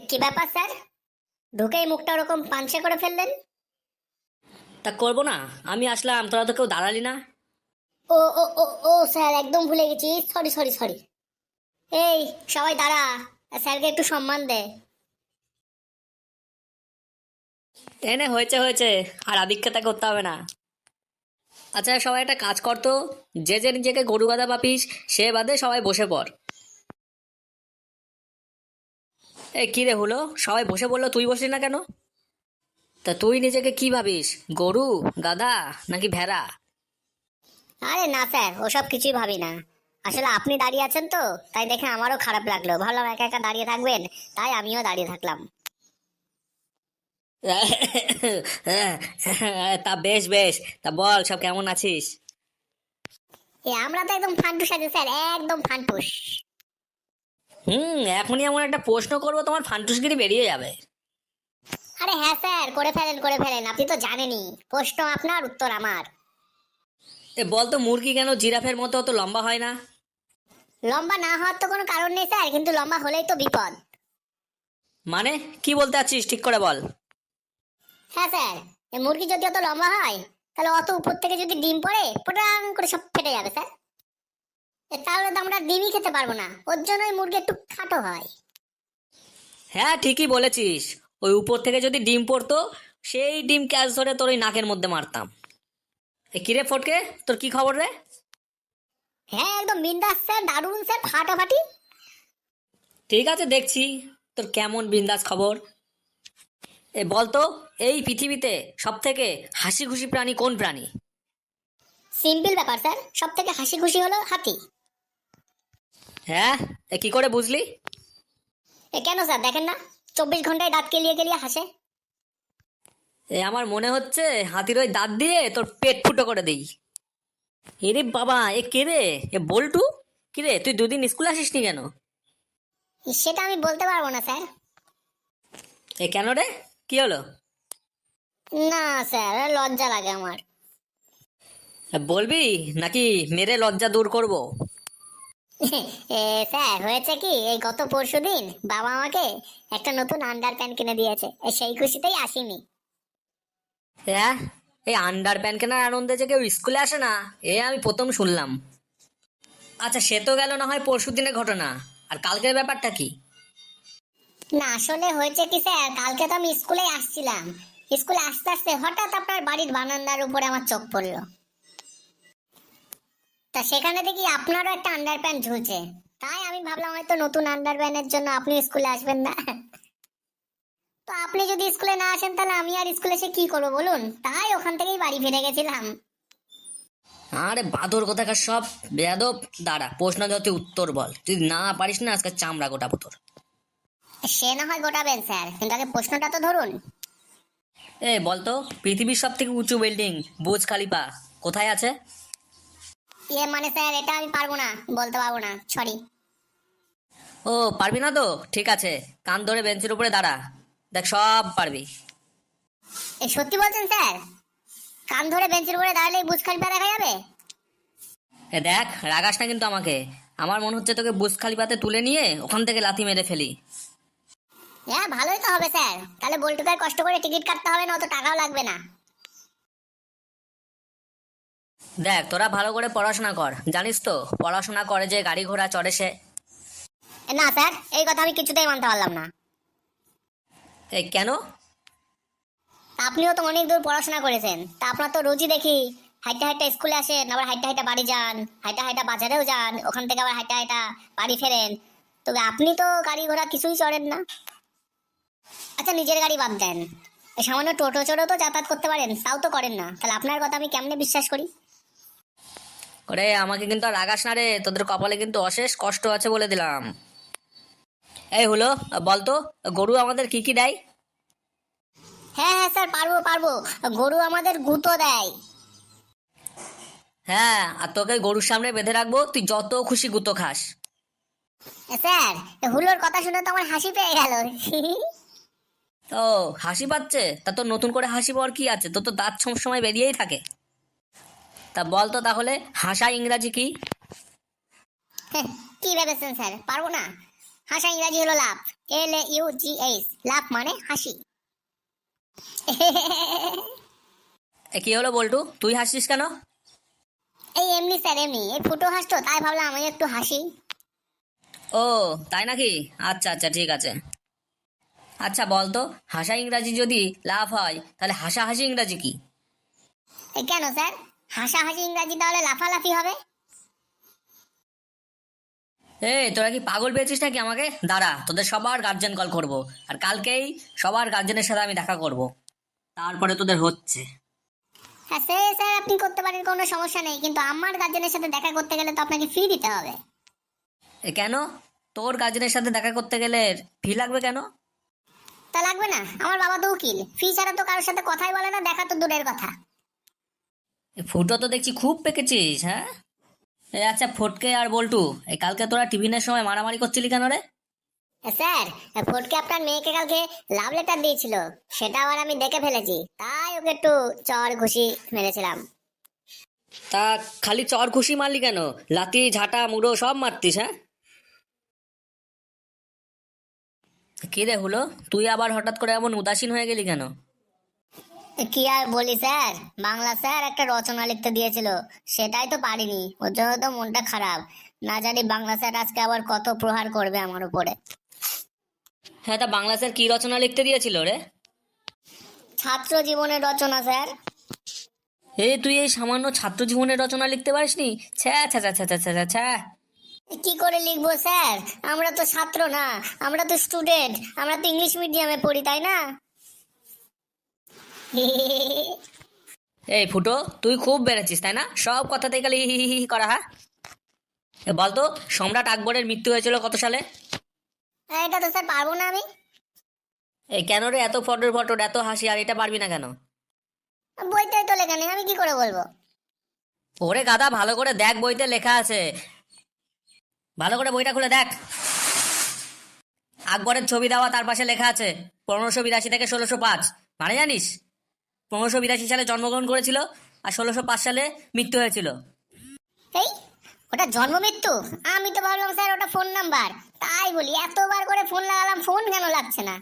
কি ব্যাপার স্যার? ঢুকেই মুখটা ওরকম পাঞ্চে করে ফেললেন? তা করবো না? আমি আসলাম, তোরা তো কেউ দাঁড়ালি না। ও ও ও ও স্যার, একদম ভুলে গেছি। Sorry sorry sorry. এই, সবাই দাঁড়া। স্যারকে একটু সম্মান দে। এনে হয়েছে হয়েছে, আর আদিক্ষেতা করতে হবে না। আচ্ছা সবাই একটা কাজ করতো, যে যে নিজেকে গরু গাদা ভাবিস সে বাদে সবাই বসে পড়। এই কি রে হলো, সবাই বসে পড়লো, তুই বসলি না কেন? তা তুই নিজেকে কি ভাবিস, গরু, গাধা নাকি ভেড়া? আরে না স্যার, ওসব কিছুই ভাবি না। আসলে আপনি দাঁড়িয়ে আছেন তো, তাই দেখে আমারও খারাপ লাগলো। ভাবলাম একা একা দাঁড়িয়ে থাকবেন, তাই আমিও দাঁড়িয়ে থাকলাম। তা বেশ বেশ, তা বল সব কেমন আছিস? আমরা তো একদম ফান্টুস আছি স্যার, একদম ফান্টুস। এখনই এমন একটা প্রশ্ন করবো তোমার ফান্টুসগিরি বেরিয়ে যাবে। আরে হ্যাঁ স্যার, করে ফেলেন করে ফেলেন, আপনি তো জানেনই। প্রশ্ন আপনার, উত্তর আমার। এ বল তো, মুরগি কেন জিরাফের মতো অত লম্বা হয় না? লম্বা না হওয়ার তো কোনো কারণ নেই স্যার, কিন্তু লম্বা হলেই তো বিপদ। মানে কি বলতে চাচ্ছিস, ঠিক করে বল। হ্যাঁ স্যার, এই মুরগি যদি অত লম্বা হয়, তাহলে অত উপর থেকে যদি ডিম পড়ে, পটাং করে সব ফেটে যাবে স্যার। তাহলে তো আমরা ডিমই খেতে পারবো না। ওর জন্যই মুরগি একটু খাটো হয়। হ্যাঁ ঠিকই বলেছিস, ওই উপর থেকে যদি ডিম পড়তো, সেই ডিম ক্যাচ ধরে তোর ওই নাকের মধ্যে মারতাম। এ কিরে ফটকে, তোর কি খবর রে? হ্যাঁ একদম বিন্দাস স্যার, দারুণ স্যার, ফাটাফাটি। ঠিক আছে দেখছি তোর কেমন বিন্দাস খবর। এ বলতো, এই পৃথিবীতে সব থেকে হাসি খুশি প্রাণী কোন প্রাণী? সিম্পল ব্যাপার স্যার, সব থেকে হাসি খুশি হলো হাতি। হ্যাঁ, এ কি করে বুঝলি? কেন স্যার দেখেন না, 24 ঘন্টায় দাঁত কেলিয়ে কেলিয়ে হাসে। এ আমার মনে হচ্ছে হাতির ওই দাঁত দিয়ে তোর পেট ফুটো করে দেই। এরে বাবা, এ কে রে? এ বল্টু? কিরে তুই দুদিন স্কুল আসিসনি কেন? সেটা আমি বলতে পারবো না স্যার। এ কেন রে, কি হলো? না স্যার, লজ্জা লাগে আমার। বলবি নাকি মেরে লজ্জা দূর করব? স্যার হয়েছে কি, এই গত পরশুদিন বাবা আমাকে একটা নতুন আন্ডার প্যান্ট কিনে দিয়েছে। সেই খুশিতেই আসিনি। হ্যাঁ, এই আন্ডার প্যান্ট কেনার আনন্দে যে কেউ স্কুলে আসে না, এ আমি প্রথম শুনলাম। আচ্ছা সে তো গেল না হয় পরশু দিনের ঘটনা, আর কালকের ব্যাপারটা কি? না আসলে হয়েছে কি স্যার, কালকে তো আমি স্কুলে আসছিলাম। স্কুলে আসতে আসতে হঠাৎ আপনার বাড়ির বারান্দার উপরে আমার চোখ পড়লো। তা সেখানে দেখি আপনারও একটা আন্ডার প্যান্ট ঝুলছে। তাই আমি ভাবলাম হয়তো নতুন আন্ডার প্যান্টের জন্য আপনি স্কুলে আসবেন না। তো আপনি যদি স্কুলে না আসেন, তাহলে আমি আর স্কুলে এসে কি করবো বলুন? তাই ওখান থেকেই বাড়ি ফিরে গেছিলাম। আরে বাদর কোথাকার সব বেয়াদব। দাঁড়া, প্রশ্ন যত উত্তর বল, তুই না পারিস না আজকে চামড়া গোটাবো তোর। সে না হয় গোটাবেন স্যার, কিন্তু আগে প্রশ্নটা তো ধরুন। এ বলতো, পৃথিবীর সব থেকে উঁচু বিল্ডিং বুর্জ খালিফা কোথায় আছে? মানে স্যার, এটা আমি পারবো না, বলতে পারবো না, সরি। ও পারবি না তো ঠিক আছে, কান ধরে বেঞ্চের উপরে দাঁড়া, দেখ সব পারবি। সত্যি বলছেন স্যার? কান ধরে বেঞ্চের উপরে দাঁড়ালেই বুর্জ খলিফা দেখা যাবে? এ দেখ, রাগাস না কিন্তু আমাকে। আমার মনে হচ্ছে তোকে বুর্জ খালিফাতে তুলে নিয়ে ওখান থেকে লাথি মেরে ফেলি। হ্যাঁ ভালোই তো হবে স্যার, তাহলে বল্টুদার কষ্ট করে টিকিট কাটতে হবে না, অত টাকাও লাগবে না। দেখ তোরা ভালো করে পড়াশোনা কর, জানিস তো পড়াশোনা করে যে গাড়ি ঘোড়া চড়ে সে। না স্যার, এই কথা আমি কিছুতেই মানতে পারলাম না। এই কেন? আপনিও তো অনেক দূর পড়াশোনা করেছেন, তা আপনার তো রোজই দেখি হাইটা হাইটা স্কুলে আসেন, আবার হাইটা হাইটা বাড়ি যান, হাইটা হাইটা বাজারেও যান, ওখান থেকে আবার হাইটা হাইটা বাড়ি ফেরেন। তবে আপনি তো গাড়ি ঘোড়া কিছুই চড়েন না। আচ্ছা নিজের গাড়ি বাদ দেন, এই সামান্য টোটো চড়েও তো যাতায়াত করতে পারেন, তাও তো করেন না। তাহলে আপনার কথা আমি কেমনে বিশ্বাস করি? ওরে আমাকে কিন্তু আর রাগাস না রে, তোদের কপালে কিন্তু অশেষ কষ্ট আছে বলে দিলাম। এই হলো, বলতো গরু আমাদের কি কি দেয়? হ্যাঁ হ্যাঁ স্যার, পারবো পারবো। গরু আমাদের গুঁতো দেয়। হ্যাঁ, আর তোকে গরুর সামনে বেঁধে রাখবো, তুই যত খুশি গুতো খাস। স্যার, হুলোর কথা শুনে তো আমার হাসি পেয়ে গেল। ও হাসি পাচ্ছে? তা তোর নতুন করে হাসি পাওয়ার কি আছে, তোর তো দাঁত সব সময় বেরিয়েই থাকে। তা বলতো তাহলে হাসা ইংরাজি কি? কি ভেবেছেন স্যার, পারবো না? হাসা ইংরাজি হলো লাফ, LAUGH, লাফ মানে হাসি। এ কি হলো বল্টু, তুই হাসছিস কেন? এই এমনি স্যার এমনি, এই ফুটো হাসতো তাই ভাবলাম আমি একটু হাসি। ও তাই নাকি? আচ্ছা আচ্ছা ঠিক আছে। আচ্ছা বলতো, হাসা ইংরাজি যদি লাভ হয় তাহলে হাসাহাসি ইংরাজি কি? কেন স্যার, হাসাহাসি ইংরাজি তাহলে লাফালাফি হবে? তোরা কি পাগল পেয়েছিস নাকি আমাকে? দাঁড়া, তোদের সবার গার্জেন কল করব, আর কালকেই সবার গার্জেনের সাথে আমি দেখা করব, তারপরে তোদের হচ্ছে। হ্যাঁ সে স্যার আপনি করতে পারেন, কোনো সমস্যা নেই, কিন্তু আমার গার্জেনের সাথে দেখা করতে গেলে তো আপনাকে ফি দিতে হবে। কেন? তোর গার্জেনের সাথে দেখা করতে গেলে ফি লাগবে কেন? তা লাগবে না, আমার বাবা তো উকিল, ফি ছাড়া তো কারোর সাথে কথাই বলে না, দেখা তো দূরের কথা। ফুটো তো দেখছি খুব পেকেছিস, হ্যাঁ? আচ্ছা ফটকে আর বল্টু, এই কালকে তোরা টিফিনের সময় মারামারি করছিলি কেন রে? স্যার, ফটকে আপনার মেয়েকে কালকে লাভ লেটার দিয়েছিল, সেটা আবার আমি দেখে ফেলেছি, তাই ওকে একটু চর ঘুষি মেরেছিলাম। তা খালি চর খুশি মারলি কেন? লাতি ঝাঁটা মুড়ো সব মারতিস, হ্যাঁ? কি রে হলো, তুই আবার হঠাৎ করে এমন উদাসীন হয়ে গেলি কেন? কি আর বলি স্যার, বাংলা স্যার একটা রচনা লিখতে দিয়েছিল, সেটাই তো পারিনি, ওর জন্য তো মনটা খারাপ। না জানি বাংলা স্যার আজকে আবার কত প্রহার করবে আমার উপরে। হ্যাঁ, তা বাংলা স্যার কি রচনা লিখতে দিয়েছিল রে? ছাত্র জীবনের রচনা স্যার। তুই এই সামান্য ছাত্র জীবনের রচনা লিখতে পারিসনি? ছ্যা ছ্যা ছ্যা ছ্যা ছ্যা ছ্যা ছ্যা। কি করে লিখবো স্যার, আমরা তো ছাত্র না, আমরা তো স্টুডেন্ট, আমরা তো ইংলিশ মিডিয়ামে পড়ি, তাই না? এই ফুটো, তুই খুব বেড়েছিস তাই না? সব কথাতেই খালি হি হি হি হি করা, হ্যাঁ? বলতো, সম্রাট আকবরের মৃত্যু হয়েছিল কত সালে? এটা তো স্যার পারবো না আমি। কেন রে, এত ফটোর ফটোর এত হাসি, আর এটা পারবি না কেন? বইটাই তো লেখা নেই, আমি কি করে বলবো? ওরে গাদা, ভালো করে দেখ, বইতে লেখা আছে, ভালো করে বইটা খুলে দেখ। আকবরের ছবি দেওয়া, তার পাশে লেখা আছে 1582 থেকে 1605, মানে জানিস? 1582 সালে জন্মগ্রহণ করেছিল, আর 1605 সালে মৃত্যু হয়েছিল। এই, ওটা জন্ম মৃত্যু? আমি তো ভাবলাম স্যার ওটা ফোন নাম্বার, তাই বলি এতবার করে ফোন লাগালাম, ফোন কেন লাগছে না?